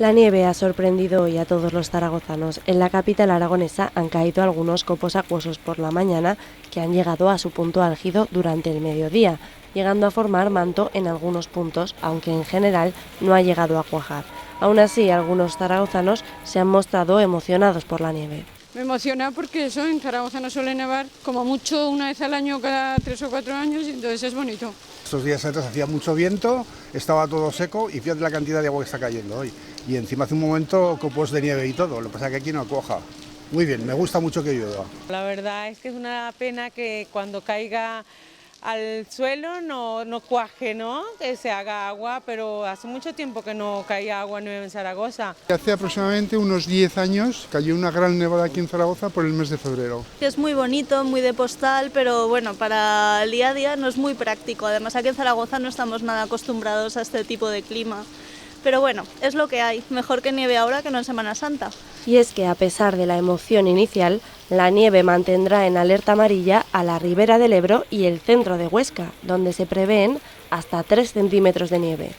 La nieve ha sorprendido hoy a todos los zaragozanos. En la capital aragonesa han caído algunos copos acuosos por la mañana que han llegado a su punto álgido durante el mediodía, llegando a formar manto en algunos puntos, aunque en general no ha llegado a cuajar. Aún así, algunos zaragozanos se han mostrado emocionados por la nieve. Me emociona porque eso en Zaragoza no suele nevar, como mucho una vez al año, cada 3 o 4 años, y entonces es bonito. Estos días atrás hacía mucho viento, estaba todo seco y fíjate la cantidad de agua que está cayendo hoy. Y encima hace un momento copos de nieve y todo, lo que pasa es que aquí no cuaja. Muy bien, me gusta mucho que llueva. La verdad es que es una pena que cuando caiga al suelo no cuaje, ¿no? Que se haga agua, pero hace mucho tiempo que no caía agua nueva en Zaragoza. Hace aproximadamente unos 10 años cayó una gran nevada aquí en Zaragoza por el mes de febrero. Es muy bonito, muy de postal, pero bueno, para el día a día no es muy práctico. Además, aquí en Zaragoza no estamos nada acostumbrados a este tipo de clima. Pero bueno, es lo que hay, mejor que nieve ahora que no en Semana Santa. Y es que a pesar de la emoción inicial, la nieve mantendrá en alerta amarilla a la ribera del Ebro y el centro de Huesca, donde se prevén hasta 3 centímetros de nieve.